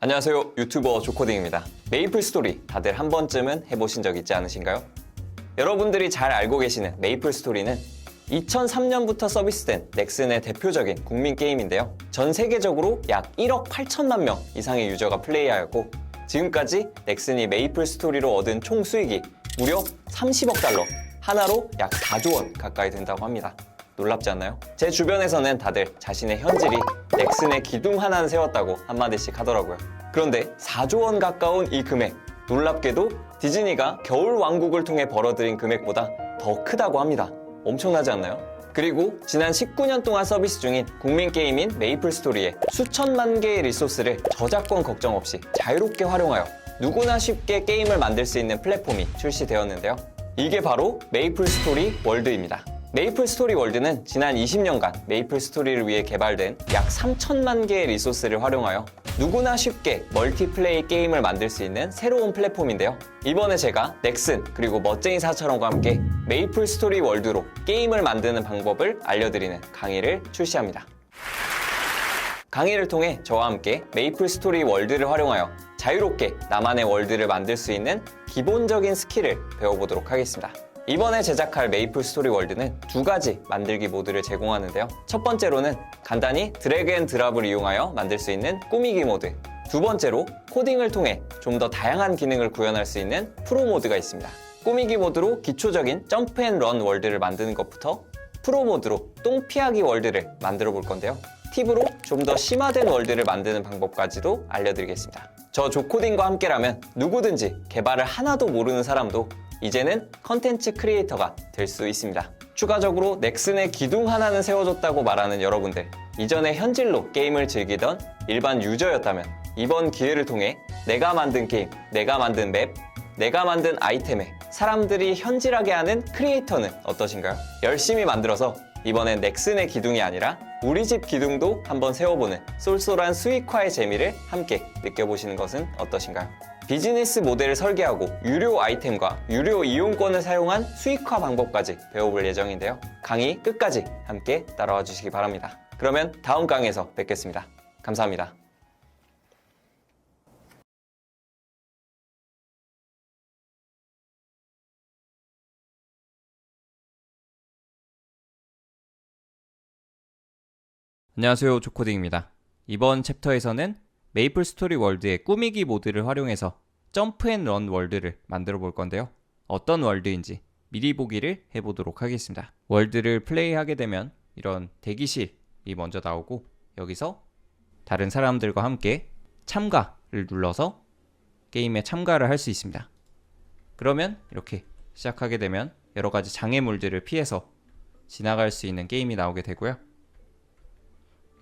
안녕하세요, 유튜버 조코딩입니다. 메이플 스토리 다들 한 번쯤은 해보신 적 있지 않으신가요? 여러분들이 잘 알고 계시는 메이플 스토리는 2003년부터 서비스된 넥슨의 대표적인 국민 게임인데요. 전 세계적으로 약 1억 8천만 명 이상의 유저가 플레이하였고, 지금까지 넥슨이 메이플 스토리로 얻은 총 수익이 무려 30억 달러, 하나로 약 4조 원 가까이 된다고 합니다. 놀랍지 않나요? 제 주변에서는 다들 자신의 현질이 넥슨의 기둥 하나는 세웠다고 한마디씩 하더라고요. 그런데 4조 원 가까운 이 금액, 놀랍게도 디즈니가 겨울왕국을 통해 벌어들인 금액보다 더 크다고 합니다. 엄청나지 않나요? 그리고 지난 19년 동안 서비스 중인 국민 게임인 메이플 스토리에 수천만 개의 리소스를 저작권 걱정 없이 자유롭게 활용하여 누구나 쉽게 게임을 만들 수 있는 플랫폼이 출시되었는데요. 이게 바로 메이플 스토리 월드입니다. 메이플 스토리 월드는 지난 20년간 메이플 스토리를 위해 개발된 약 3천만 개의 리소스를 활용하여 누구나 쉽게 멀티플레이 게임을 만들 수 있는 새로운 플랫폼인데요. 이번에 제가 넥슨 그리고 멋쟁이 사처럼과 함께 메이플 스토리 월드로 게임을 만드는 방법을 알려드리는 강의를 출시합니다. 강의를 통해 저와 함께 메이플 스토리 월드를 활용하여 자유롭게 나만의 월드를 만들 수 있는 기본적인 스킬을 배워보도록 하겠습니다. 이번에 제작할 메이플 스토리 월드는 두 가지 만들기 모드를 제공하는데요. 첫 번째로는 간단히 드래그 앤 드랍을 이용하여 만들 수 있는 꾸미기 모드, 두 번째로 코딩을 통해 좀 더 다양한 기능을 구현할 수 있는 프로 모드가 있습니다. 꾸미기 모드로 기초적인 점프 앤 런 월드를 만드는 것부터 프로 모드로 똥 피하기 월드를 만들어 볼 건데요. 팁으로 좀 더 심화된 월드를 만드는 방법까지도 알려드리겠습니다. 저 조코딩과 함께라면 누구든지 개발을 하나도 모르는 사람도 이제는 컨텐츠 크리에이터가 될 수 있습니다. 추가적으로 넥슨의 기둥 하나는 세워줬다고 말하는 여러분들, 이전에 현질로 게임을 즐기던 일반 유저였다면 이번 기회를 통해 내가 만든 게임, 내가 만든 맵, 내가 만든 아이템에 사람들이 현질하게 하는 크리에이터는 어떠신가요? 열심히 만들어서 이번엔 넥슨의 기둥이 아니라 우리 집 기둥도 한번 세워보는 쏠쏠한 수익화의 재미를 함께 느껴보시는 것은 어떠신가요? 비즈니스 모델을 설계하고 유료 아이템과 유료 이용권을 사용한 수익화 방법까지 배워볼 예정인데요. 강의 끝까지 함께 따라와 주시기 바랍니다. 그러면 다음 강의에서 뵙겠습니다. 감사합니다. 안녕하세요, 조코딩입니다. 이번 챕터에서는 메이플 스토리 월드의 꾸미기 모드를 활용해서 점프 앤 런 월드를 만들어 볼 건데요. 어떤 월드인지 미리 보기를 해보도록 하겠습니다. 월드를 플레이하게 되면 이런 대기실이 먼저 나오고, 여기서 다른 사람들과 함께 참가를 눌러서 게임에 참가를 할 수 있습니다. 그러면 이렇게 시작하게 되면 여러 가지 장애물들을 피해서 지나갈 수 있는 게임이 나오게 되고요.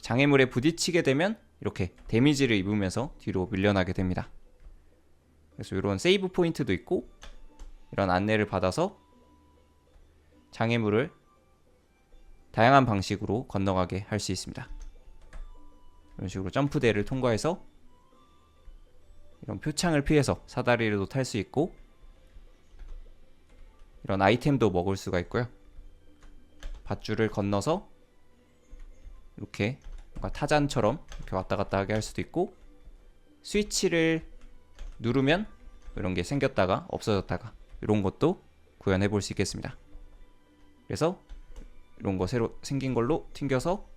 장애물에 부딪히게 되면 이렇게 데미지를 입으면서 뒤로 밀려나게 됩니다. 그래서 이런 세이브 포인트도 있고, 이런 안내를 받아서 장애물을 다양한 방식으로 건너가게 할 수 있습니다. 이런 식으로 점프대를 통과해서 이런 표창을 피해서 사다리로도 탈 수 있고, 이런 아이템도 먹을 수가 있고요. 밧줄을 건너서 이렇게 뭔가 타잔처럼 이렇게 왔다 갔다 하게 할 수도 있고, 스위치를 누르면 이런 게 생겼다가 없어졌다가 이런 것도 구현해 볼 수 있겠습니다. 그래서 이런 거 새로 생긴 걸로 튕겨서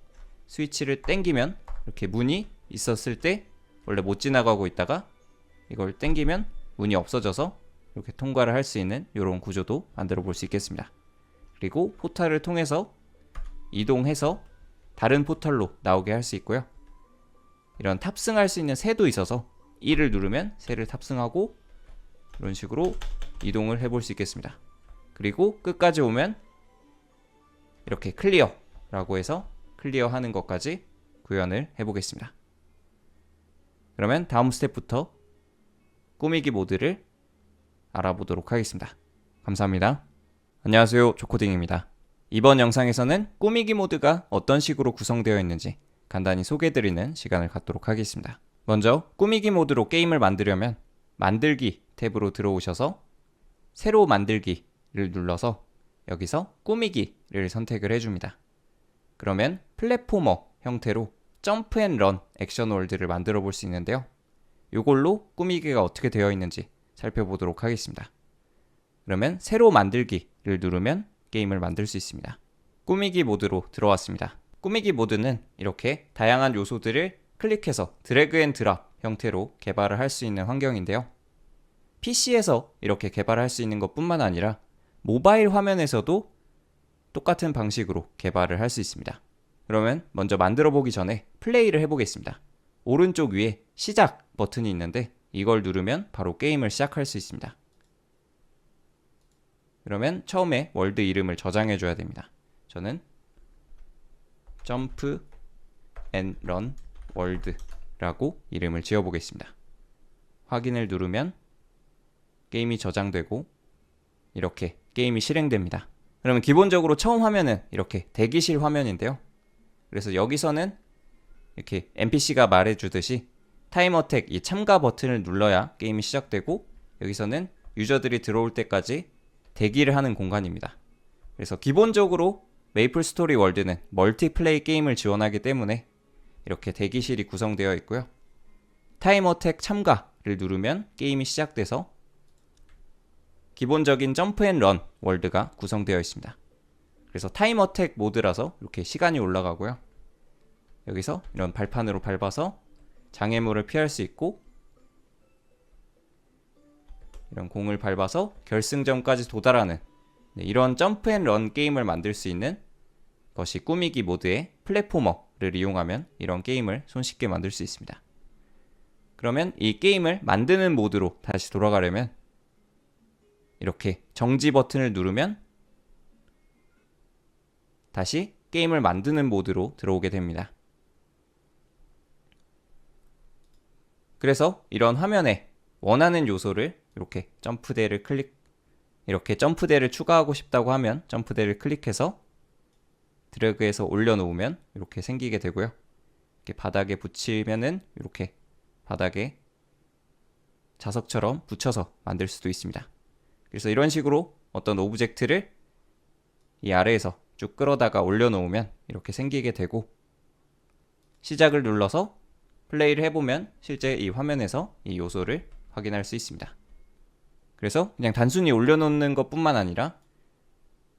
스위치를 당기면 이렇게 문이 있었을 때 원래 못 지나가고 있다가 이걸 당기면 문이 없어져서 이렇게 통과를 할 수 있는 이런 구조도 만들어 볼 수 있겠습니다. 그리고 포탈을 통해서 이동해서 다른 포털로 나오게 할 수 있고요. 이런 탑승할 수 있는 새도 있어서 1을 누르면 새를 탑승하고 이런 식으로 이동을 해볼 수 있겠습니다. 그리고 끝까지 오면 이렇게 클리어라고 해서 클리어하는 것까지 구현을 해보겠습니다. 그러면 다음 스텝부터 꾸미기 모드를 알아보도록 하겠습니다. 감사합니다. 안녕하세요, 조코딩입니다. 이번 영상에서는 꾸미기 모드가 어떤 식으로 구성되어 있는지 간단히 소개해드리는 시간을 갖도록 하겠습니다. 먼저 꾸미기 모드로 게임을 만들려면 만들기 탭으로 들어오셔서 새로 만들기를 눌러서 여기서 꾸미기를 선택을 해줍니다. 그러면 플랫포머 형태로 점프 앤 런 액션 월드를 만들어 볼 수 있는데요. 이걸로 꾸미기가 어떻게 되어 있는지 살펴보도록 하겠습니다. 그러면 새로 만들기를 누르면 게임을 만들 수 있습니다. 꾸미기 모드로 들어왔습니다. 꾸미기 모드는 이렇게 다양한 요소들을 클릭해서 드래그 앤 드랍 형태로 개발을 할 수 있는 환경인데요. PC에서 이렇게 개발할 수 있는 것뿐만 아니라 모바일 화면에서도 똑같은 방식으로 개발을 할 수 있습니다. 그러면 먼저 만들어 보기 전에 플레이를 해보겠습니다. 오른쪽 위에 시작 버튼이 있는데 이걸 누르면 바로 게임을 시작할 수 있습니다. 그러면 처음에 월드 이름을 저장해 줘야 됩니다. 저는 점프 앤 런 월드라고 이름을 지어 보겠습니다. 확인을 누르면 게임이 저장되고 이렇게 게임이 실행됩니다. 그러면 기본적으로 처음 화면은 이렇게 대기실 화면인데요. 그래서 여기서는 이렇게 NPC가 말해주듯이 타임어택 이 참가 버튼을 눌러야 게임이 시작되고, 여기서는 유저들이 들어올 때까지 대기를 하는 공간입니다. 그래서 기본적으로 메이플 스토리 월드는 멀티플레이 게임을 지원하기 때문에 이렇게 대기실이 구성되어 있고요. 타임어택 참가를 누르면 게임이 시작돼서 기본적인 점프 앤 런 월드가 구성되어 있습니다. 그래서 타임어택 모드라서 이렇게 시간이 올라가고요. 여기서 이런 발판으로 밟아서 장애물을 피할 수 있고, 이런 공을 밟아서 결승점까지 도달하는 이런 점프 앤 런 게임을 만들 수 있는 것이 꾸미기 모드의 플랫포머를 이용하면 이런 게임을 손쉽게 만들 수 있습니다. 그러면 이 게임을 만드는 모드로 다시 돌아가려면 이렇게 정지 버튼을 누르면 다시 게임을 만드는 모드로 들어오게 됩니다. 그래서 이런 화면에 원하는 요소를 이렇게 점프대를 이렇게 점프대를 추가하고 싶다고 하면 점프대를 클릭해서 드래그해서 올려놓으면 이렇게 생기게 되고요. 이렇게 바닥에 붙이면은 이렇게 바닥에 자석처럼 붙여서 만들 수도 있습니다. 그래서 이런 식으로 어떤 오브젝트를 이 아래에서 쭉 끌어다가 올려놓으면 이렇게 생기게 되고, 시작을 눌러서 플레이를 해보면 실제 이 화면에서 이 요소를 확인할 수 있습니다. 그래서 그냥 단순히 올려놓는 것뿐만 아니라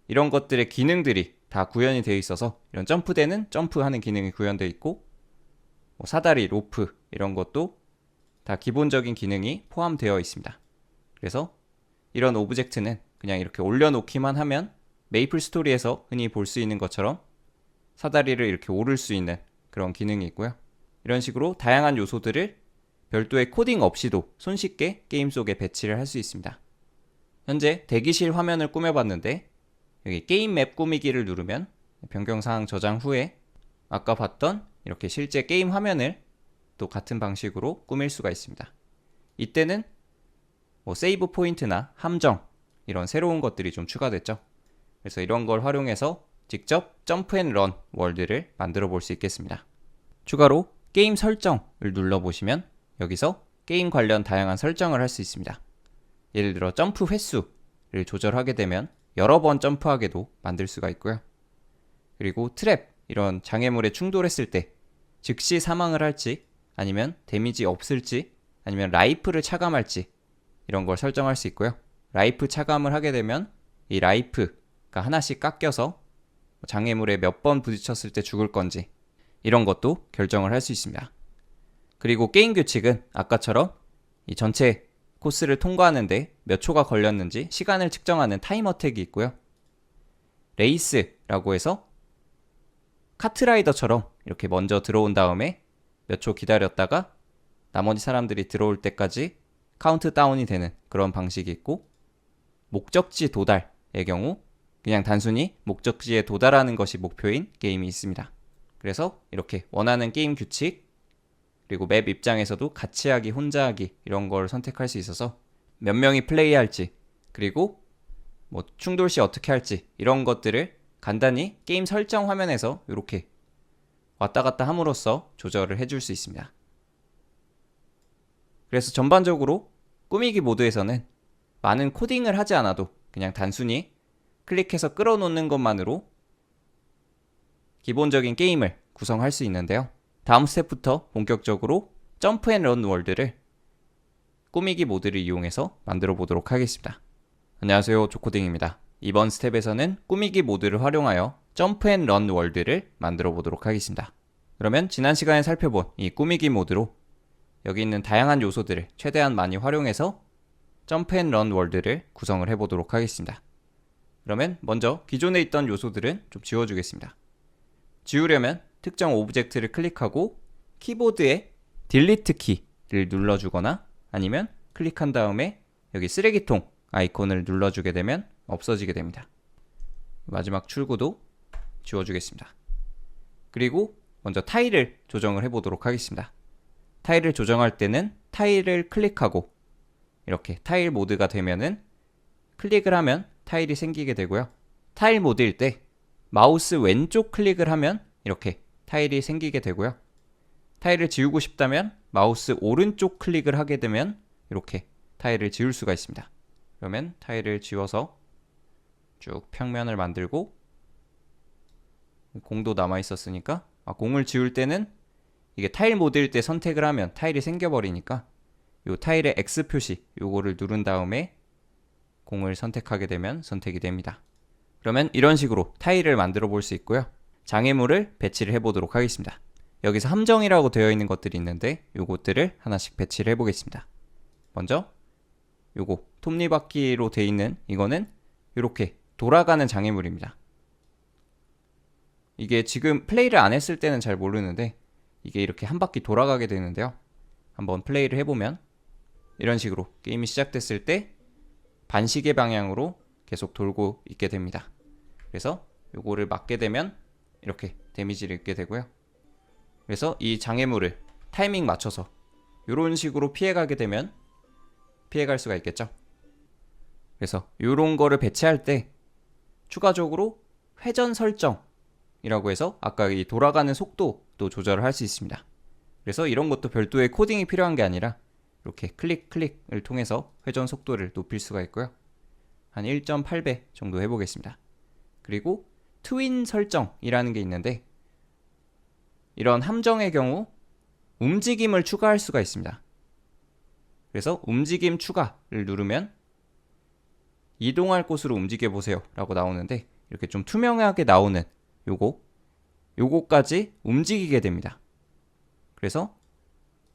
이런 것들의 기능들이 다 구현이 되어 있어서, 이런 점프대는 점프하는 기능이 구현되어 있고, 사다리, 로프 이런 것도 다 기본적인 기능이 포함되어 있습니다. 그래서 이런 오브젝트는 그냥 이렇게 올려놓기만 하면 메이플 스토리에서 흔히 볼 수 있는 것처럼 사다리를 이렇게 오를 수 있는 그런 기능이 있고요. 이런 식으로 다양한 요소들을 별도의 코딩 없이도 손쉽게 게임 속에 배치를 할 수 있습니다. 현재 대기실 화면을 꾸며봤는데, 여기 게임 맵 꾸미기를 누르면 변경사항 저장 후에 아까 봤던 이렇게 실제 게임 화면을 또 같은 방식으로 꾸밀 수가 있습니다. 이때는 세이브 포인트나 함정 이런 새로운 것들이 좀 추가됐죠. 그래서 이런 걸 활용해서 직접 점프 앤 런 월드를 만들어 볼 수 있겠습니다. 추가로 게임 설정을 눌러보시면 여기서 게임 관련 다양한 설정을 할 수 있습니다. 예를 들어 점프 횟수를 조절하게 되면 여러 번 점프하게도 만들 수가 있고요. 그리고 트랩, 이런 장애물에 충돌했을 때 즉시 사망을 할지, 아니면 데미지 없을지, 아니면 라이프를 차감할지 이런 걸 설정할 수 있고요. 라이프 차감을 하게 되면 이 라이프가 하나씩 깎여서 장애물에 몇 번 부딪혔을 때 죽을 건지 이런 것도 결정을 할 수 있습니다. 그리고 게임 규칙은 아까처럼 이 전체 코스를 통과하는데 몇 초가 걸렸는지 시간을 측정하는 타임어택이 있고요. 레이스라고 해서 카트라이더처럼 이렇게 먼저 들어온 다음에 몇 초 기다렸다가 나머지 사람들이 들어올 때까지 카운트다운이 되는 그런 방식이 있고, 목적지 도달의 경우 그냥 단순히 목적지에 도달하는 것이 목표인 게임이 있습니다. 그래서 이렇게 원하는 게임 규칙, 그리고 맵 입장에서도 같이 하기, 혼자 하기 이런 걸 선택할 수 있어서 몇 명이 플레이할지, 그리고 충돌 시 어떻게 할지 이런 것들을 간단히 게임 설정 화면에서 이렇게 왔다 갔다 함으로써 조절을 해줄 수 있습니다. 그래서 전반적으로 꾸미기 모드에서는 많은 코딩을 하지 않아도 그냥 단순히 클릭해서 끌어놓는 것만으로 기본적인 게임을 구성할 수 있는데요. 다음 스텝부터 본격적으로 점프 앤 런 월드를 꾸미기 모드를 이용해서 만들어 보도록 하겠습니다. 안녕하세요, 조코딩입니다. 이번 스텝에서는 꾸미기 모드를 활용하여 점프 앤 런 월드를 만들어 보도록 하겠습니다. 그러면 지난 시간에 살펴본 이 꾸미기 모드로 여기 있는 다양한 요소들을 최대한 많이 활용해서 점프 앤 런 월드를 구성을 해보도록 하겠습니다. 그러면 먼저 기존에 있던 요소들은 좀 지워주겠습니다. 지우려면 특정 오브젝트를 클릭하고 키보드에 딜리트 키를 눌러주거나 아니면 클릭한 다음에 여기 쓰레기통 아이콘을 눌러주게 되면 없어지게 됩니다. 마지막 출구도 지워주겠습니다. 그리고 먼저 타일을 조정을 해보도록 하겠습니다. 타일을 조정할 때는 타일을 클릭하고 이렇게 타일 모드가 되면은 클릭을 하면 타일이 생기게 되고요. 타일 모드일 때 마우스 왼쪽 클릭을 하면 이렇게 타일이 생기게 되고요. 타일을 지우고 싶다면 마우스 오른쪽 클릭을 하게 되면 이렇게 타일을 지울 수가 있습니다. 그러면 타일을 지워서 쭉 평면을 만들고 공도 남아 있었으니까 공을 지울 때는 이게 타일 모드일 때 선택을 하면 타일이 생겨버리니까 이 타일의 X 표시 요거를 누른 다음에 공을 선택하게 되면 선택이 됩니다. 그러면 이런 식으로 타일을 만들어 볼 수 있고요. 장애물을 배치를 해보도록 하겠습니다. 여기서 함정이라고 되어 있는 것들이 있는데 요것들을 하나씩 배치를 해보겠습니다. 먼저 요거 톱니바퀴로 되어 있는 이거는 이렇게 돌아가는 장애물입니다. 이게 지금 플레이를 안 했을 때는 잘 모르는데 이게 이렇게 한 바퀴 돌아가게 되는데요. 한번 플레이를 해보면 이런 식으로 게임이 시작됐을 때 반시계 방향으로 계속 돌고 있게 됩니다. 그래서 요거를 맞게 되면 이렇게 데미지를 입게 되고요. 그래서 이 장애물을 타이밍 맞춰서 이런 식으로 피해가게 되면 피해갈 수가 있겠죠. 그래서 이런 거를 배치할 때 추가적으로 회전 설정이라고 해서 아까 이 돌아가는 속도도 조절을 할 수 있습니다. 그래서 이런 것도 별도의 코딩이 필요한 게 아니라 이렇게 클릭을 통해서 회전 속도를 높일 수가 있고요. 한 1.8배 정도 해보겠습니다. 그리고 트윈 설정이라는 게 있는데 이런 함정의 경우 움직임을 추가할 수가 있습니다. 그래서 움직임 추가를 누르면 이동할 곳으로 움직여 보세요 라고 나오는데 이렇게 좀 투명하게 나오는 요거까지 움직이게 됩니다. 그래서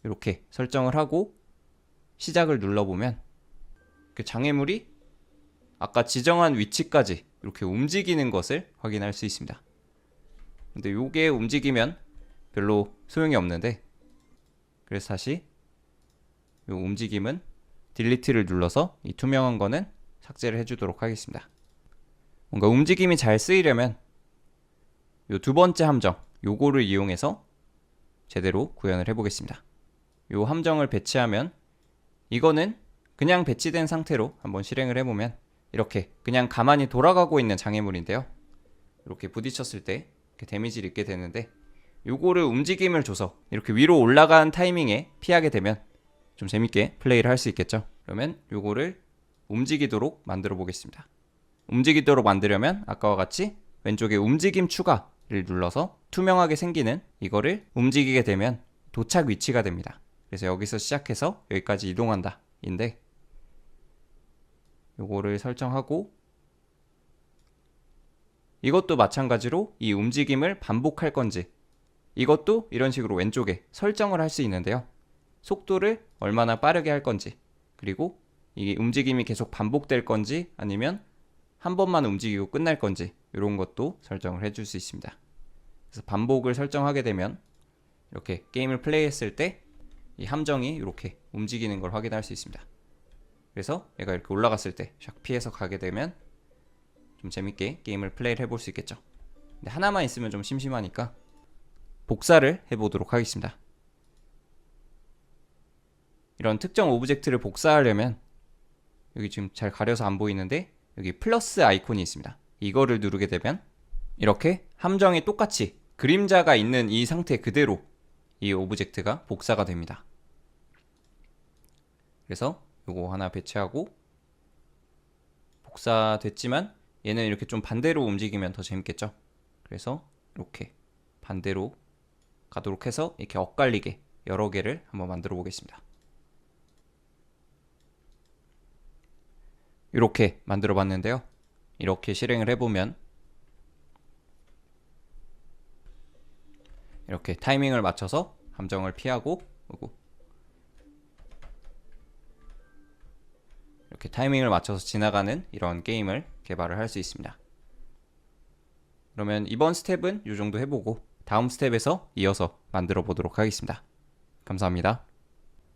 이렇게 설정을 하고 시작을 눌러보면 그 장애물이 아까 지정한 위치까지 이렇게 움직이는 것을 확인할 수 있습니다. 근데 요게 움직이면 별로 소용이 없는데 그래서 다시 요 움직임은 딜리트를 눌러서 이 투명한 거는 삭제를 해주도록 하겠습니다. 뭔가 움직임이 잘 쓰이려면 요 두 번째 함정 요거를 이용해서 제대로 구현을 해보겠습니다. 요 함정을 배치하면 이거는 그냥 배치된 상태로 한번 실행을 해보면 이렇게 그냥 가만히 돌아가고 있는 장애물인데요. 이렇게 부딪혔을 때 이렇게 데미지를 입게 되는데 요거를 움직임을 줘서 이렇게 위로 올라간 타이밍에 피하게 되면 좀 재밌게 플레이를 할 수 있겠죠. 그러면 요거를 움직이도록 만들어 보겠습니다. 움직이도록 만들려면 아까와 같이 왼쪽에 움직임 추가를 눌러서 투명하게 생기는 이거를 움직이게 되면 도착 위치가 됩니다. 그래서 여기서 시작해서 여기까지 이동한다 인데 요거를 설정하고 이것도 마찬가지로 이 움직임을 반복할 건지 이것도 이런 식으로 왼쪽에 설정을 할 수 있는데요. 속도를 얼마나 빠르게 할 건지 그리고 이 움직임이 계속 반복될 건지 아니면 한 번만 움직이고 끝날 건지 이런 것도 설정을 해줄 수 있습니다. 그래서 반복을 설정하게 되면 이렇게 게임을 플레이했을 때 이 함정이 이렇게 움직이는 걸 확인할 수 있습니다. 그래서 얘가 이렇게 올라갔을 때 샥 피해서 가게 되면 좀 재밌게 게임을 플레이를 해볼 수 있겠죠. 근데 하나만 있으면 좀 심심하니까 복사를 해보도록 하겠습니다. 이런 특정 오브젝트를 복사하려면 여기 지금 잘 가려서 안 보이는데 여기 플러스 아이콘이 있습니다. 이거를 누르게 되면 이렇게 함정이 똑같이 그림자가 있는 이 상태 그대로 이 오브젝트가 복사가 됩니다. 그래서 요거 하나 배치하고 복사됐지만 얘는 이렇게 좀 반대로 움직이면 더 재밌겠죠. 그래서 이렇게 반대로 가도록 해서 이렇게 엇갈리게 여러 개를 한번 만들어 보겠습니다. 이렇게 만들어 봤는데요. 이렇게 실행을 해보면 이렇게 타이밍을 맞춰서 함정을 피하고 오고, 이렇게 타이밍을 맞춰서 지나가는 이런 게임을 개발을 할 수 있습니다. 그러면 이번 스텝은 이 정도 해보고 다음 스텝에서 이어서 만들어 보도록 하겠습니다. 감사합니다.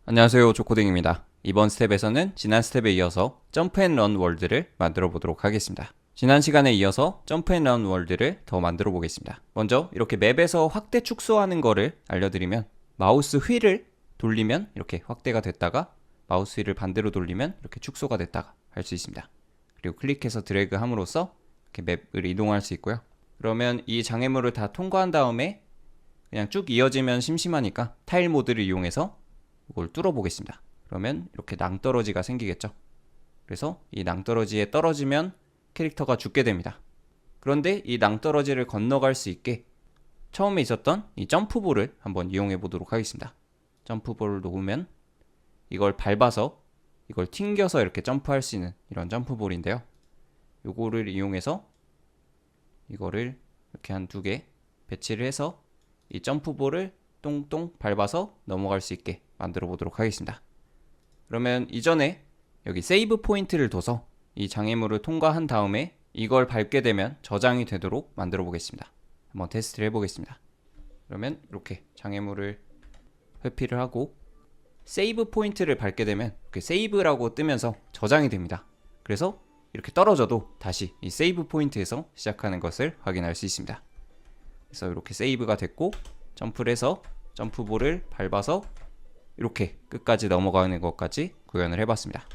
안녕하세요, 조코딩입니다. 이번 스텝에서는 지난 스텝에 이어서 점프 앤 런 월드를 만들어 보도록 하겠습니다. 지난 시간에 이어서 점프 앤 런 월드를 더 만들어 보겠습니다. 먼저 이렇게 맵에서 확대 축소하는 거를 알려드리면, 마우스 휠을 돌리면 이렇게 확대가 됐다가 마우스 휠을 반대로 돌리면 이렇게 축소가 됐다가 할 수 있습니다. 그리고 클릭해서 드래그 함으로써 이렇게 맵을 이동할 수 있고요. 그러면 이 장애물을 다 통과한 다음에 그냥 쭉 이어지면 심심하니까 타일 모드를 이용해서 이걸 뚫어 보겠습니다. 그러면 이렇게 낭떠러지가 생기겠죠. 그래서 이 낭떠러지에 떨어지면 캐릭터가 죽게 됩니다. 그런데 이 낭떠러지를 건너갈 수 있게 처음에 있었던 이 점프볼을 한번 이용해 보도록 하겠습니다. 점프볼을 놓으면 이걸 밟아서 이걸 튕겨서 이렇게 점프할 수 있는 이런 점프볼인데요. 요거를 이용해서 이거를 이렇게 한 2개 배치를 해서 이 점프볼을 똥똥 밟아서 넘어갈 수 있게 만들어 보도록 하겠습니다. 그러면 이전에 여기 세이브 포인트를 둬서 이 장애물을 통과한 다음에 이걸 밟게 되면 저장이 되도록 만들어 보겠습니다. 한번 테스트를 해보겠습니다. 그러면 이렇게 장애물을 회피를 하고 세이브 포인트를 밟게 되면 그 세이브라고 뜨면서 저장이 됩니다. 그래서 이렇게 떨어져도 다시 이 세이브 포인트에서 시작하는 것을 확인할 수 있습니다. 그래서 이렇게 세이브가 됐고 점프를 해서 점프볼을 밟아서 이렇게 끝까지 넘어가는 것까지 구현을 해봤습니다.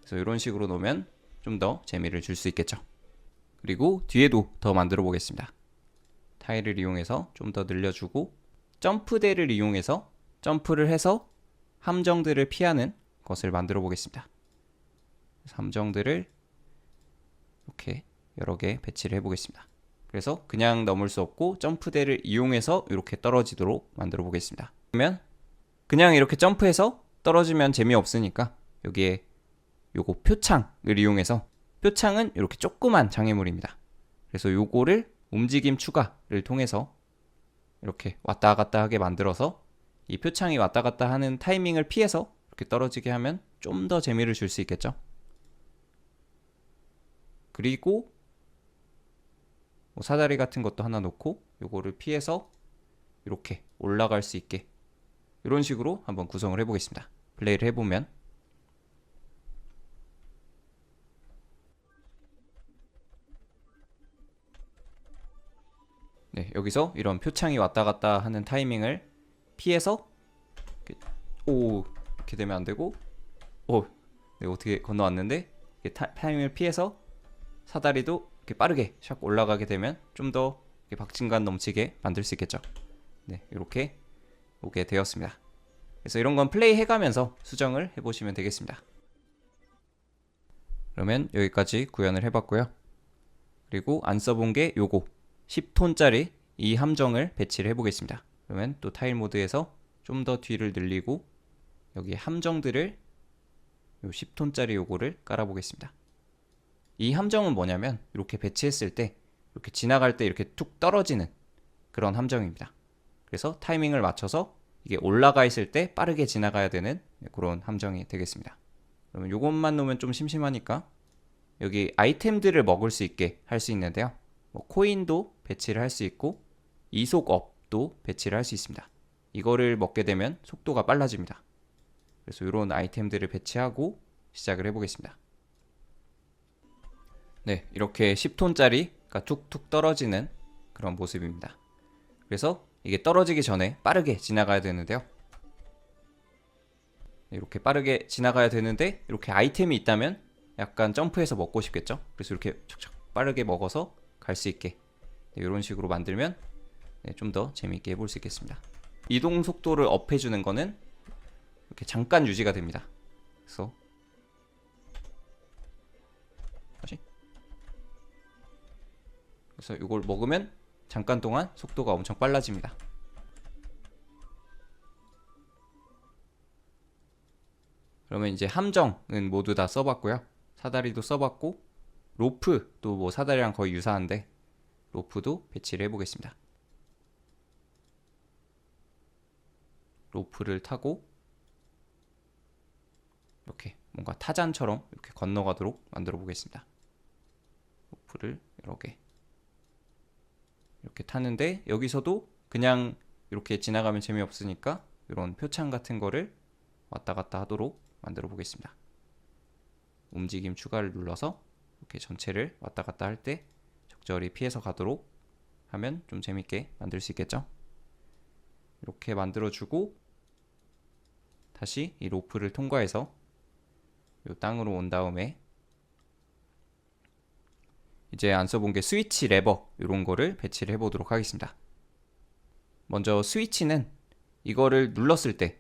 그래서 이런 식으로 놓으면 좀 더 재미를 줄 수 있겠죠. 그리고 뒤에도 더 만들어 보겠습니다. 타일을 이용해서 좀 더 늘려주고 점프대를 이용해서 점프를 해서 함정들을 피하는 것을 만들어 보겠습니다. 그래서 함정들을 이렇게 여러 개 배치를 해보겠습니다. 그래서 그냥 넘을 수 없고 점프대를 이용해서 이렇게 떨어지도록 만들어 보겠습니다. 그러면 그냥 이렇게 점프해서 떨어지면 재미없으니까 여기에 요거 표창을 이용해서, 표창은 이렇게 조그만 장애물입니다. 그래서 요거를 움직임 추가를 통해서 이렇게 왔다 갔다 하게 만들어서 이 표창이 왔다 갔다 하는 타이밍을 피해서 이렇게 떨어지게 하면 좀 더 재미를 줄 수 있겠죠. 그리고 뭐 사다리 같은 것도 하나 놓고 요거를 피해서 이렇게 올라갈 수 있게 이런 식으로 한번 구성을 해보겠습니다. 플레이를 해보면 네, 여기서 이런 표창이 왔다 갔다 하는 타이밍을 피해서 이렇게 되면 안 되고, 네, 어떻게 건너왔는데 타이밍을 피해서 사다리도 이렇게 빠르게 샥 올라가게 되면 좀 더 박진감 넘치게 만들 수 있겠죠. 네, 이렇게 오게 되었습니다. 그래서 이런 건 플레이 해가면서 수정을 해보시면 되겠습니다. 그러면 여기까지 구현을 해봤고요. 그리고 안 써본 게 요거 10톤짜리 이 함정을 배치를 해보겠습니다. 그러면 또 타일 모드에서 좀 더 뒤를 늘리고 여기 함정들을 요 10톤짜리 요거를 깔아보겠습니다. 이 함정은 뭐냐면 이렇게 배치했을 때 이렇게 지나갈 때 이렇게 툭 떨어지는 그런 함정입니다. 그래서 타이밍을 맞춰서 이게 올라가 있을 때 빠르게 지나가야 되는 그런 함정이 되겠습니다. 그러면 요것만 놓으면 좀 심심하니까 여기 아이템들을 먹을 수 있게 할 수 있는데요. 뭐 코인도 배치를 할 수 있고 이속업도 배치를 할 수 있습니다. 이거를 먹게 되면 속도가 빨라집니다. 그래서 이런 아이템들을 배치하고 시작을 해보겠습니다. 네, 이렇게 10톤짜리가 툭툭 떨어지는 그런 모습입니다. 그래서 이게 떨어지기 전에 빠르게 지나가야 되는데요. 이렇게 빠르게 지나가야 되는데 이렇게 아이템이 있다면 약간 점프해서 먹고 싶겠죠. 그래서 이렇게 촉촉 빠르게 먹어서 갈 수 있게 이런 식으로 만들면 좀 더 재미있게 해볼 수 있겠습니다. 이동 속도를 업해주는 거는 이렇게 잠깐 유지가 됩니다. 그래서 다시 그래서 이걸 먹으면 잠깐 동안 속도가 엄청 빨라집니다. 그러면 이제 함정은 모두 다 써봤고요. 사다리도 써봤고 로프도 뭐 사다리랑 거의 유사한데 로프도 배치를 해보겠습니다. 로프를 타고 이렇게 뭔가 타잔처럼 이렇게 건너가도록 만들어 보겠습니다. 로프를 여러 개 이렇게 타는데 여기서도 그냥 이렇게 지나가면 재미없으니까 이런 표창 같은 거를 왔다 갔다 하도록 만들어 보겠습니다. 움직임 추가를 눌러서 이렇게 전체를 왔다 갔다 할 때 적절히 피해서 가도록 하면 좀 재밌게 만들 수 있겠죠? 이렇게 만들어 주고 다시 이 로프를 통과해서 이 땅으로 온 다음에 이제 안 써본 게 스위치 레버 이런 거를 배치를 해보도록 하겠습니다. 먼저 스위치는 이거를 눌렀을 때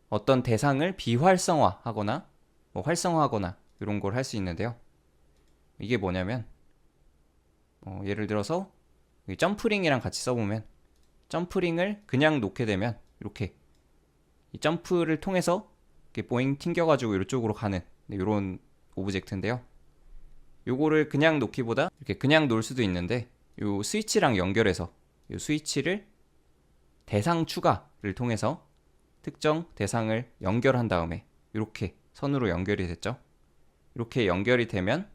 어떤 대상을 비활성화하거나 뭐 활성화하거나 이런 걸 할 수 있는데요. 이게 뭐냐면 예를 들어서 점프링이랑 같이 써보면 점프링을 그냥 놓게 되면 이렇게 이 점프를 통해서 이렇게 보잉 튕겨가지고 이쪽으로 가는 이런 오브젝트인데요. 요거를 그냥 놓기보다 이렇게 그냥 놓을 수도 있는데 요 스위치랑 연결해서 요 스위치를 대상 추가를 통해서 특정 대상을 연결한 다음에 이렇게 선으로 연결이 됐죠. 이렇게 연결이 되면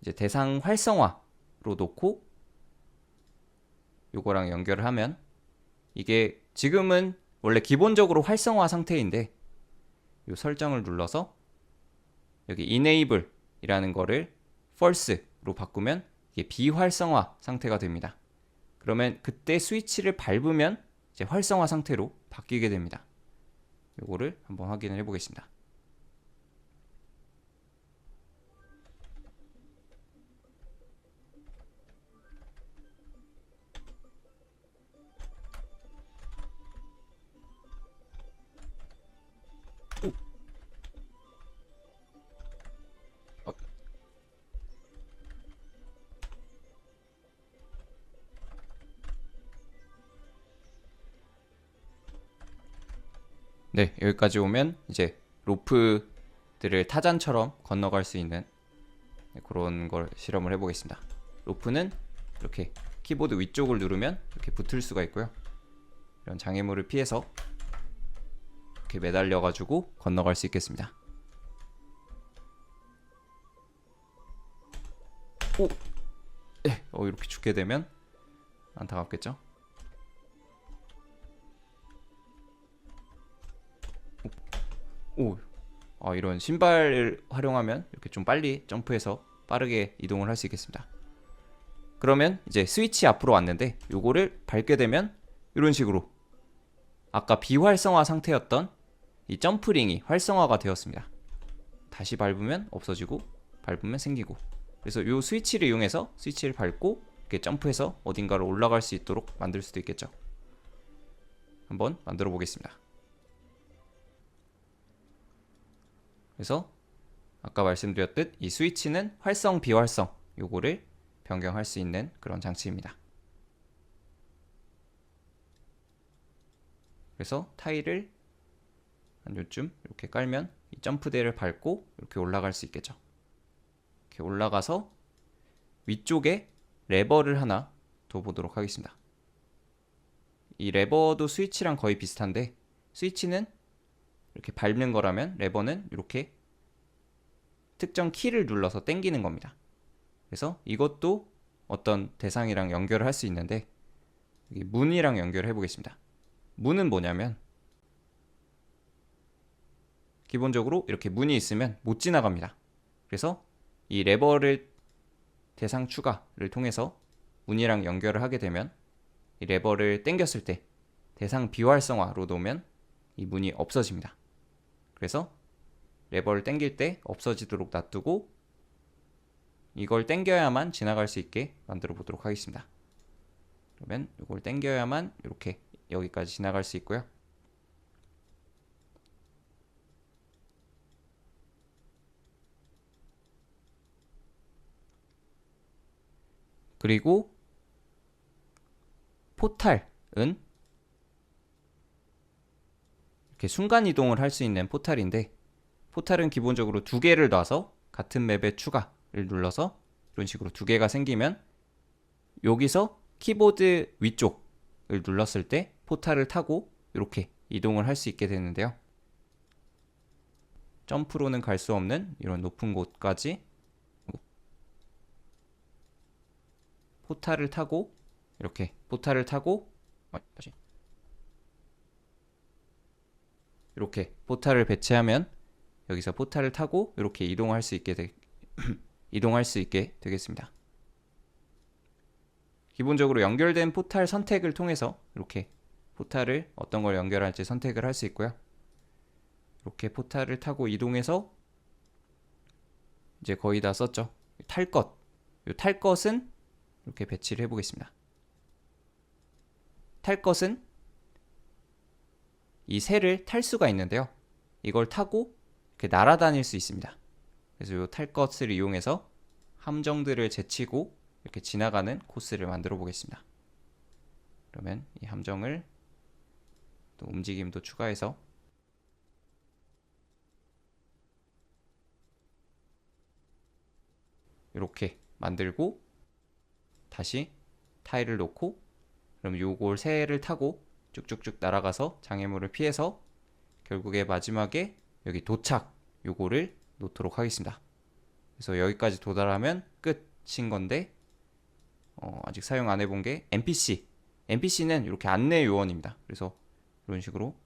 이제 대상 활성화로 놓고 요거랑 연결을 하면 이게 지금은 원래 기본적으로 활성화 상태인데 요 설정을 눌러서 여기 enable 이라는 거를 false로 바꾸면 이게 비활성화 상태가 됩니다. 그러면 그때 스위치를 밟으면 이제 활성화 상태로 바뀌게 됩니다. 요거를 한번 확인을 해 보겠습니다. 네, 여기까지 오면 이제 로프들을 타잔처럼 건너갈 수 있는 그런 걸 실험을 해보겠습니다. 로프는 이렇게 키보드 위쪽을 누르면 이렇게 붙을 수가 있고요. 이런 장애물을 피해서 이렇게 매달려가지고 건너갈 수 있겠습니다. 오! 네, 이렇게 죽게 되면 안타깝겠죠? 오, 이런 신발을 활용하면 이렇게 좀 빨리 점프해서 빠르게 이동을 할 수 있겠습니다. 그러면 이제 스위치 앞으로 왔는데 요거를 밟게 되면 이런 식으로 아까 비활성화 상태였던 이 점프링이 활성화가 되었습니다. 다시 밟으면 없어지고 밟으면 생기고, 그래서 요 스위치를 이용해서 스위치를 밟고 이렇게 점프해서 어딘가로 올라갈 수 있도록 만들 수도 있겠죠. 한번 만들어 보겠습니다. 그래서 아까 말씀드렸듯 이 스위치는 활성 비활성 요거를 변경할 수 있는 그런 장치입니다. 그래서 타일을 한 요쯤 이렇게 깔면 이 점프대를 밟고 이렇게 올라갈 수 있겠죠. 이렇게 올라가서 위쪽에 레버를 하나 둬보도록 하겠습니다. 이 레버도 스위치랑 거의 비슷한데 스위치는 이렇게 밟는 거라면 레버는 이렇게 특정 키를 눌러서 당기는 겁니다. 그래서 이것도 어떤 대상이랑 연결을 할 수 있는데 여기 문이랑 연결을 해보겠습니다. 문은 뭐냐면 기본적으로 이렇게 문이 있으면 못 지나갑니다. 그래서 이 레버를 대상 추가를 통해서 문이랑 연결을 하게 되면 이 레버를 당겼을 때 대상 비활성화로 놓으면 이 문이 없어집니다. 그래서 레버를 당길 때 없어지도록 놔두고 이걸 당겨야만 지나갈 수 있게 만들어 보도록 하겠습니다. 그러면 이걸 당겨야만 이렇게 여기까지 지나갈 수 있고요. 그리고 포탈은 이렇게 순간 이동을 할 수 있는 포탈인데 포탈은 기본적으로 두 개를 놔서 같은 맵에 추가를 눌러서 이런 식으로 두 개가 생기면 여기서 키보드 위쪽을 눌렀을 때 포탈을 타고 이렇게 이동을 할 수 있게 되는데요. 점프로는 갈 수 없는 이런 높은 곳까지 포탈을 타고 이렇게 포탈을 타고 다시 이렇게 포탈을 배치하면 여기서 포탈을 타고 이렇게 이동할 수 있게 이동할 수 있게 되겠습니다. 기본적으로 연결된 포탈 선택을 통해서 이렇게 포탈을 어떤 걸 연결할지 선택을 할 수 있고요. 이렇게 포탈을 타고 이동해서 이제 거의 다 썼죠. 탈 것. 이 탈 것은 이렇게 배치를 해보겠습니다. 탈 것은 이 새를 탈 수가 있는데요. 이걸 타고 이렇게 날아다닐 수 있습니다. 그래서 이 탈 것을 이용해서 함정들을 제치고 이렇게 지나가는 코스를 만들어 보겠습니다. 그러면 이 함정을 또 움직임도 추가해서 이렇게 만들고 다시 타일을 놓고 그럼 요걸 새를 타고 쭉쭉쭉 날아가서 장애물을 피해서 결국에 마지막에 여기 도착 요거를 놓도록 하겠습니다. 그래서 여기까지 도달하면 끝인 건데 아직 사용 안 해본 게 NPC는 이렇게 안내 요원입니다. 그래서 이런 식으로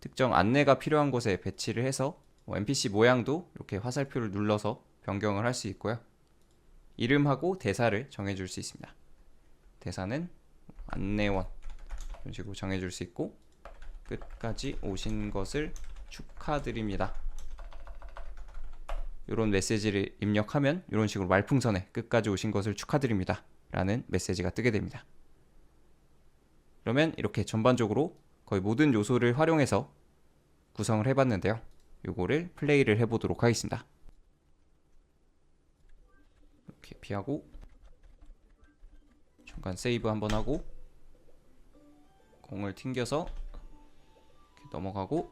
특정 안내가 필요한 곳에 배치를 해서 NPC 모양도 이렇게 화살표를 눌러서 변경을 할 수 있고요. 이름하고 대사를 정해줄 수 있습니다. 대사는 안내원 이런 식으로 정해줄 수 있고 끝까지 오신 것을 축하드립니다. 이런 메시지를 입력하면 이런 식으로 말풍선에 끝까지 오신 것을 축하드립니다 라는 메시지가 뜨게 됩니다. 그러면 이렇게 전반적으로 거의 모든 요소를 활용해서 구성을 해봤는데요. 요거를 플레이를 해보도록 하겠습니다. 이렇게 피하고 중간 세이브 한번 하고 공을 튕겨서 이렇게 넘어가고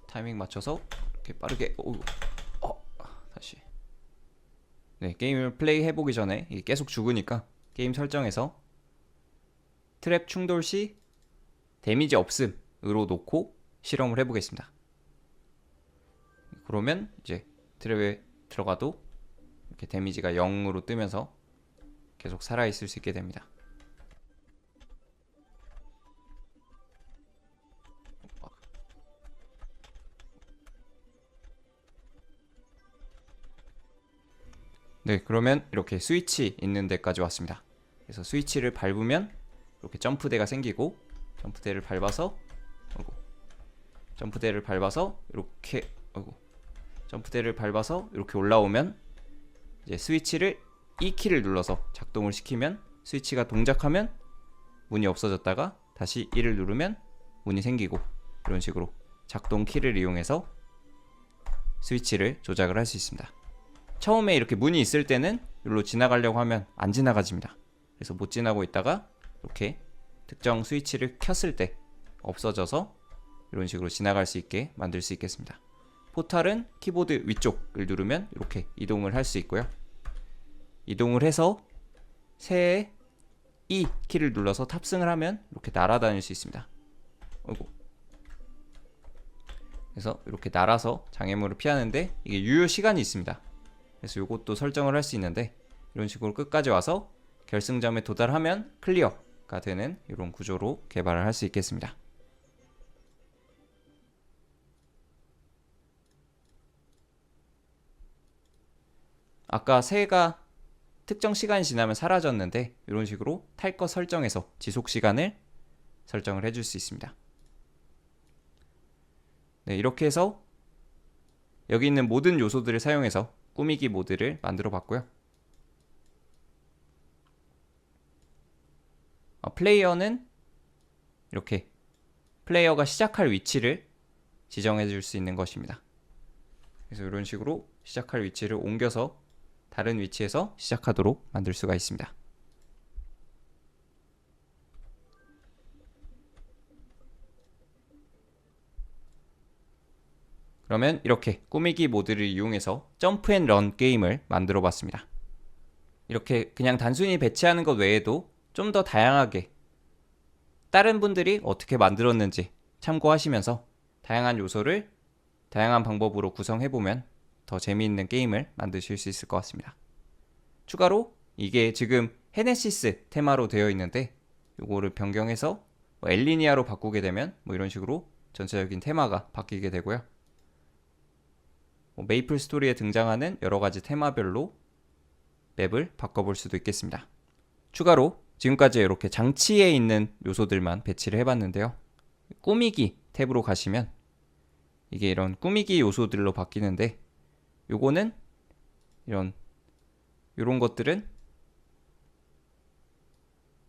타이밍 맞춰서 이렇게 빠르게 다시 게임을 플레이 해보기 전에 이게 계속 죽으니까 게임 설정에서 트랩 충돌 시 데미지 없음으로 놓고 실험을 해보겠습니다. 그러면 이제 트랩에 들어가도 이렇게 데미지가 0으로 뜨면서 계속 살아있을 수 있게 됩니다. 네, 그러면 이렇게 스위치 있는 데까지 왔습니다. 그래서 스위치를 밟으면 이렇게 점프대가 생기고 점프대를 밟아서 점프대를 밟아서 이렇게 점프대를 밟아서 이렇게 올라오면 이제 스위치를 E키를 눌러서 작동을 시키면 스위치가 동작하면 문이 없어졌다가 다시 E를 누르면 문이 생기고 이런 식으로 작동 키를 이용해서 스위치를 조작을 할 수 있습니다. 처음에 이렇게 문이 있을 때는 여기로 지나가려고 하면 안 지나가집니다. 그래서 못 지나고 있다가 이렇게 특정 스위치를 켰을 때 없어져서 이런 식으로 지나갈 수 있게 만들 수 있겠습니다. 포탈은 키보드 위쪽을 누르면 이렇게 이동을 할 수 있고요. 이동을 해서 새에 E 키를 눌러서 탑승을 하면 이렇게 날아다닐 수 있습니다. 그래서 이렇게 날아서 장애물을 피하는데 이게 유효 시간이 있습니다. 그래서 이것도 설정을 할 수 있는데 이런 식으로 끝까지 와서 결승점에 도달하면 클리어가 되는 이런 구조로 개발을 할 수 있겠습니다. 아까 새가 특정 시간이 지나면 사라졌는데 이런 식으로 탈 것 설정에서 지속 시간을 설정을 해줄 수 있습니다. 네, 이렇게 해서 여기 있는 모든 요소들을 사용해서 꾸미기 모드를 만들어 봤고요. 플레이어는 이렇게 플레이어가 시작할 위치를 지정해 줄 수 있는 것입니다. 그래서 이런 식으로 시작할 위치를 옮겨서 다른 위치에서 시작하도록 만들 수가 있습니다. 그러면 이렇게 꾸미기 모드를 이용해서 점프 앤 런 게임을 만들어 봤습니다. 이렇게 그냥 단순히 배치하는 것 외에도 좀 더 다양하게 다른 분들이 어떻게 만들었는지 참고하시면서 다양한 요소를 다양한 방법으로 구성해보면 더 재미있는 게임을 만드실 수 있을 것 같습니다. 추가로 이게 지금 헤네시스 테마로 되어 있는데 요거를 변경해서 엘리니아로 바꾸게 되면 이런 식으로 전체적인 테마가 바뀌게 되고요. 메이플 스토리에 등장하는 여러가지 테마별로 맵을 바꿔볼 수도 있겠습니다. 추가로 지금까지 이렇게 장치에 있는 요소들만 배치를 해봤는데요. 꾸미기 탭으로 가시면 이게 이런 꾸미기 요소들로 바뀌는데 요거는 이런 것들은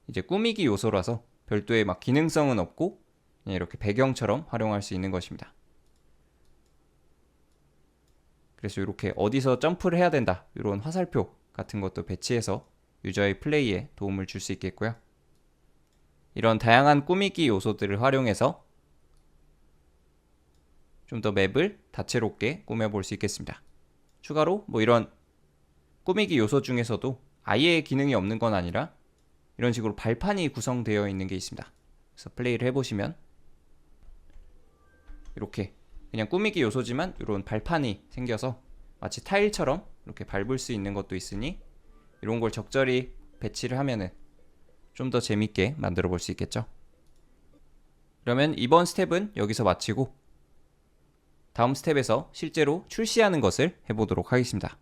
이제 꾸미기 요소라서 별도의 막 기능성은 없고 그냥 이렇게 배경처럼 활용할 수 있는 것입니다. 그래서 이렇게 어디서 점프를 해야 된다 이런 화살표 같은 것도 배치해서 유저의 플레이에 도움을 줄 수 있겠고요. 이런 다양한 꾸미기 요소들을 활용해서 좀 더 맵을 다채롭게 꾸며볼 수 있겠습니다. 추가로 이런 꾸미기 요소 중에서도 아예 기능이 없는 건 아니라 이런 식으로 발판이 구성되어 있는 게 있습니다. 그래서 플레이를 해보시면 이렇게 그냥 꾸미기 요소지만 이런 발판이 생겨서 마치 타일처럼 이렇게 밟을 수 있는 것도 있으니 이런 걸 적절히 배치를 하면은 좀 더 재밌게 만들어 볼 수 있겠죠. 그러면 이번 스텝은 여기서 마치고 다음 스텝에서 실제로 출시하는 것을 해보도록 하겠습니다.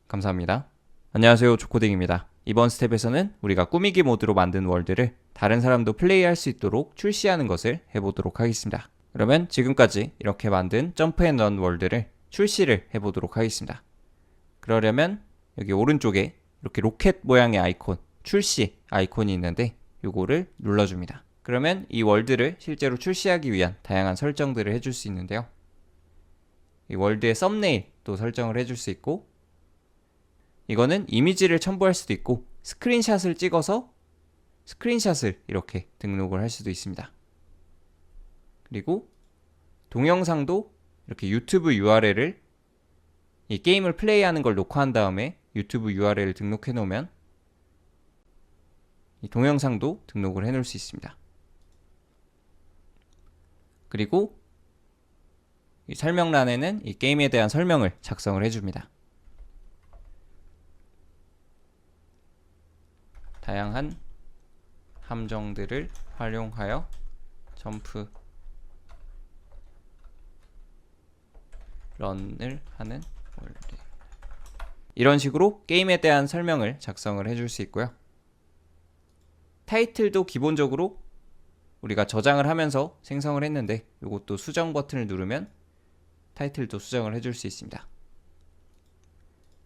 감사합니다. 안녕하세요, 조코딩입니다. 이번 스텝에서는 우리가 꾸미기 모드로 만든 월드를 다른 사람도 플레이할 수 있도록 출시하는 것을 해보도록 하겠습니다. 그러면 지금까지 이렇게 만든 점프 앤 런 월드를 출시를 해보도록 하겠습니다. 그러려면 여기 오른쪽에 이렇게 로켓 모양의 아이콘, 출시 아이콘이 있는데 요거를 눌러줍니다. 그러면 이 월드를 실제로 출시하기 위한 다양한 설정들을 해줄 수 있는데요. 이 월드의 썸네일도 설정을 해줄 수 있고 이거는 이미지를 첨부할 수도 있고 스크린샷을 찍어서 스크린샷을 이렇게 등록을 할 수도 있습니다. 그리고 동영상도 이렇게 유튜브 URL을 이 게임을 플레이하는 걸 녹화한 다음에 유튜브 URL을 등록해 놓으면 이 동영상도 등록을 해 놓을 수 있습니다. 그리고 이 설명란에는 이 게임에 대한 설명을 작성을 해줍니다. 다양한 함정들을 활용하여 점프 런을 하는 월드. 이런 식으로 게임에 대한 설명을 작성을 해줄 수 있고요. 타이틀도 기본적으로 우리가 저장을 하면서 생성을 했는데 이것도 수정 버튼을 누르면 타이틀도 수정을 해줄 수 있습니다.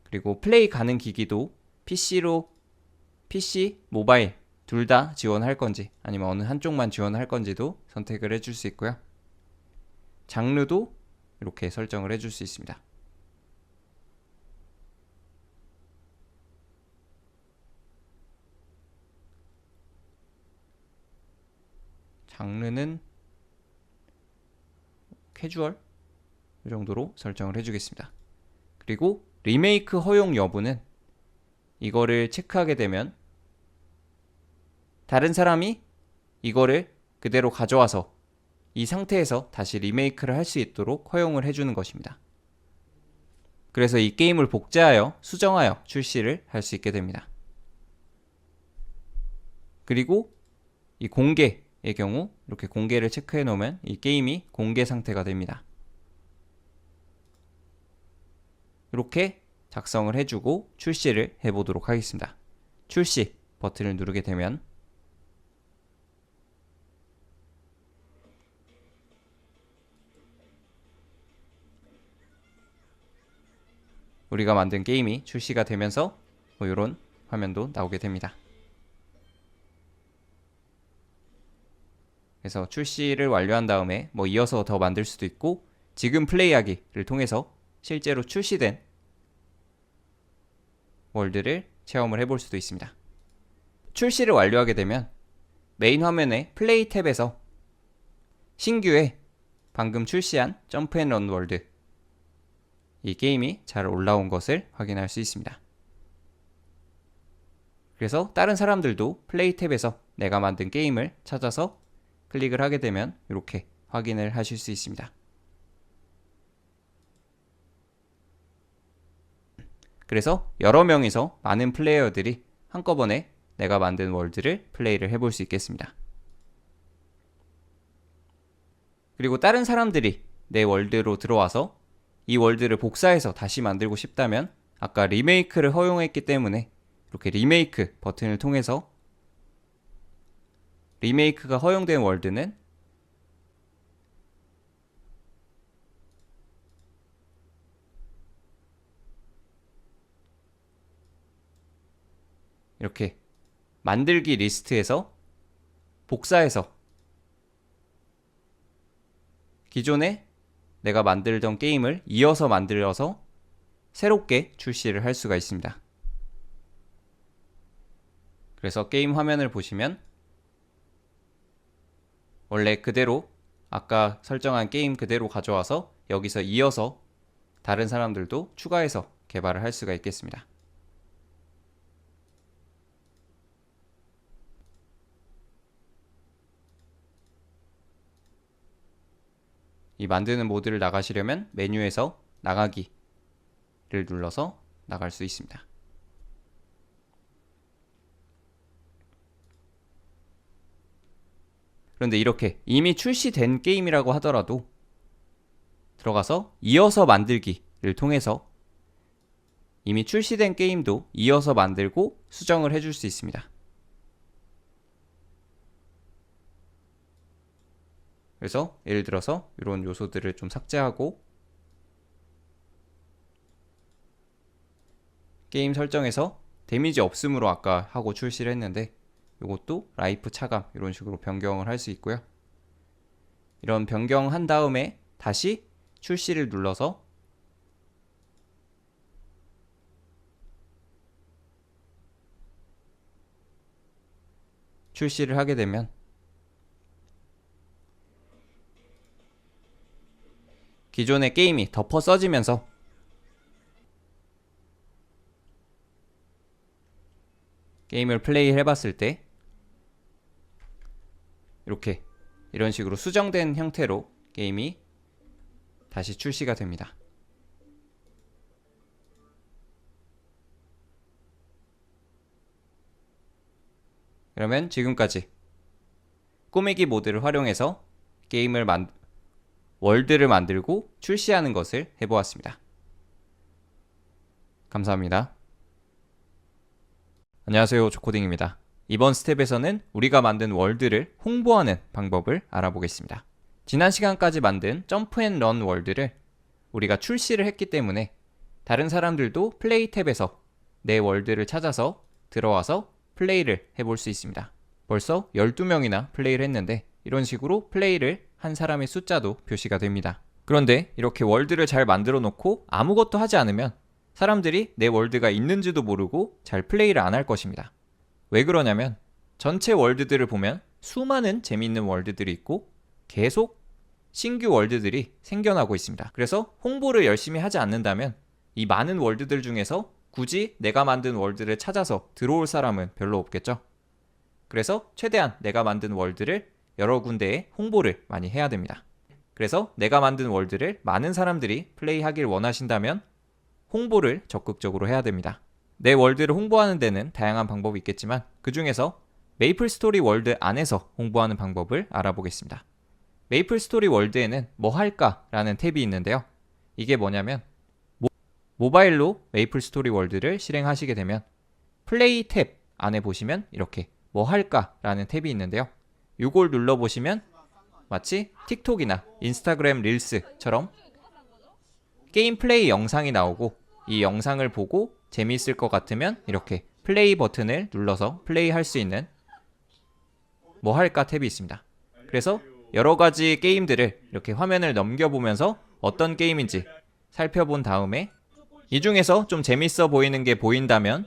그리고 플레이 가능 기기도 PC, 모바일 둘 다 지원할 건지 아니면 어느 한쪽만 지원할 건지도 선택을 해줄 수 있고요. 장르도 이렇게 설정을 해줄 수 있습니다. 장르는 캐주얼 이 정도로 설정을 해주겠습니다. 그리고 리메이크 허용 여부는 이거를 체크하게 되면 다른 사람이 이거를 그대로 가져와서 이 상태에서 다시 리메이크를 할 수 있도록 허용을 해주는 것입니다. 그래서 이 게임을 복제하여 수정하여 출시를 할 수 있게 됩니다. 그리고 이 공개의 경우 이렇게 공개를 체크해 놓으면 이 게임이 공개 상태가 됩니다. 이렇게 작성을 해주고 출시를 해보도록 하겠습니다. 출시 버튼을 누르게 되면 우리가 만든 게임이 출시가 되면서 이런 화면도 나오게 됩니다. 그래서 출시를 완료한 다음에 이어서 더 만들 수도 있고 지금 플레이하기를 통해서 실제로 출시된 월드를 체험을 해볼 수도 있습니다. 출시를 완료하게 되면 메인 화면의 플레이 탭에서 신규의 방금 출시한 점프 앤 런 월드 이 게임이 잘 올라온 것을 확인할 수 있습니다. 그래서 다른 사람들도 플레이 탭에서 내가 만든 게임을 찾아서 클릭을 하게 되면 이렇게 확인을 하실 수 있습니다. 그래서 여러 명이서 많은 플레이어들이 한꺼번에 내가 만든 월드를 플레이를 해볼 수 있겠습니다. 그리고 다른 사람들이 내 월드로 들어와서 이 월드를 복사해서 다시 만들고 싶다면 아까 리메이크를 허용했기 때문에 이렇게 리메이크 버튼을 통해서 리메이크가 허용된 월드는 이렇게 만들기 리스트에서 복사해서 기존에 내가 만들던 게임을 이어서 만들어서 새롭게 출시를 할 수가 있습니다. 그래서 게임 화면을 보시면 원래 그대로 아까 설정한 게임 그대로 가져와서 여기서 이어서 다른 사람들도 추가해서 개발을 할 수가 있겠습니다. 이 만드는 모드를 나가시려면 메뉴에서 나가기를 눌러서 나갈 수 있습니다. 그런데 이렇게 이미 출시된 게임이라고 하더라도 들어가서 이어서 만들기를 통해서 이미 출시된 게임도 이어서 만들고 수정을 해줄 수 있습니다. 그래서 예를 들어서 이런 요소들을 좀 삭제하고 게임 설정에서 데미지 없음으로 아까 하고 출시를 했는데 이것도 라이프 차감 이런 식으로 변경을 할 수 있고요. 이런 변경한 다음에 다시 출시를 눌러서 출시를 하게 되면 기존의 게임이 덮어 써지면서 게임을 플레이 해봤을 때 이렇게 이런 식으로 수정된 형태로 게임이 다시 출시가 됩니다. 그러면 지금까지 꾸미기 모드를 활용해서 월드를 만들고 출시하는 것을 해보았습니다. 감사합니다. 안녕하세요, 조코딩입니다. 이번 스텝에서는 우리가 만든 월드를 홍보하는 방법을 알아보겠습니다. 지난 시간까지 만든 점프앤런 월드를 우리가 출시를 했기 때문에 다른 사람들도 플레이 탭에서 내 월드를 찾아서 들어와서 플레이를 해볼 수 있습니다. 벌써 12명이나 플레이를 했는데 이런 식으로 플레이를 한 사람의 숫자도 표시가 됩니다. 그런데 이렇게 월드를 잘 만들어 놓고 아무것도 하지 않으면 사람들이 내 월드가 있는지도 모르고 잘 플레이를 안 할 것입니다. 왜 그러냐면 전체 월드들을 보면 수많은 재미있는 월드들이 있고 계속 신규 월드들이 생겨나고 있습니다. 그래서 홍보를 열심히 하지 않는다면 이 많은 월드들 중에서 굳이 내가 만든 월드를 찾아서 들어올 사람은 별로 없겠죠. 그래서 최대한 내가 만든 월드를 여러 군데에 홍보를 많이 해야 됩니다. 그래서 내가 만든 월드를 많은 사람들이 플레이하길 원하신다면 홍보를 적극적으로 해야 됩니다. 내 월드를 홍보하는 데는 다양한 방법이 있겠지만 그 중에서 메이플 스토리 월드 안에서 홍보하는 방법을 알아보겠습니다. 메이플 스토리 월드에는 뭐 할까 라는 탭이 있는데요. 이게 뭐냐면 모바일로 메이플 스토리 월드를 실행하시게 되면 플레이 탭 안에 보시면 이렇게 뭐 할까 라는 탭이 있는데요. 이걸 눌러보시면 마치 틱톡이나 인스타그램 릴스처럼 게임 플레이 영상이 나오고 이 영상을 보고 재미있을 것 같으면 이렇게 플레이 버튼을 눌러서 플레이할 수 있는 뭐 할까 탭이 있습니다. 그래서 여러 가지 게임들을 이렇게 화면을 넘겨보면서 어떤 게임인지 살펴본 다음에 이 중에서 좀 재밌어 보이는 게 보인다면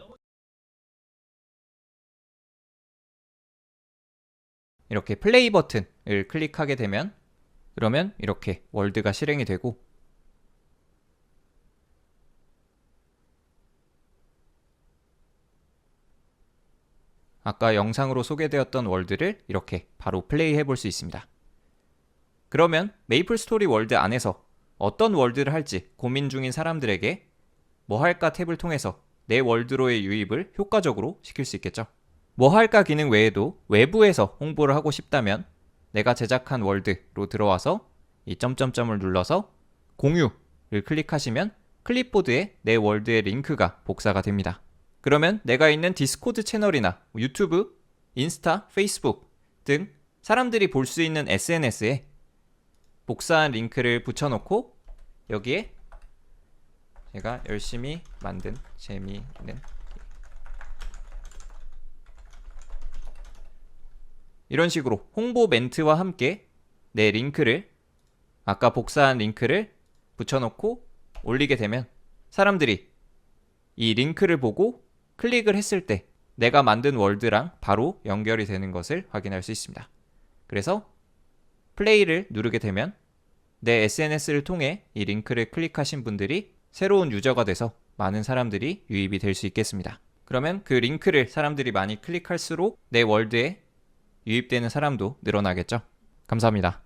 이렇게 플레이 버튼을 클릭하게 되면 그러면 이렇게 월드가 실행이 되고 아까 영상으로 소개되었던 월드를 이렇게 바로 플레이해 볼 수 있습니다. 그러면 메이플 스토리 월드 안에서 어떤 월드를 할지 고민 중인 사람들에게 뭐 할까 탭을 통해서 내 월드로의 유입을 효과적으로 시킬 수 있겠죠. 뭐 할까 기능 외에도 외부에서 홍보를 하고 싶다면 내가 제작한 월드로 들어와서 이 점점점을 눌러서 공유를 클릭하시면 클립보드에 내 월드의 링크가 복사가 됩니다. 그러면 내가 있는 디스코드 채널이나 유튜브, 인스타, 페이스북 등 사람들이 볼 수 있는 SNS에 복사한 링크를 붙여놓고 여기에 제가 열심히 만든 재미있는 이런 식으로 홍보 멘트와 함께 내 링크를 아까 복사한 링크를 붙여놓고 올리게 되면 사람들이 이 링크를 보고 클릭을 했을 때 내가 만든 월드랑 바로 연결이 되는 것을 확인할 수 있습니다. 그래서 플레이를 누르게 되면 내 SNS를 통해 이 링크를 클릭하신 분들이 새로운 유저가 돼서 많은 사람들이 유입이 될 수 있겠습니다. 그러면 그 링크를 사람들이 많이 클릭할수록 내 월드에 유입되는 사람도 늘어나겠죠. 감사합니다.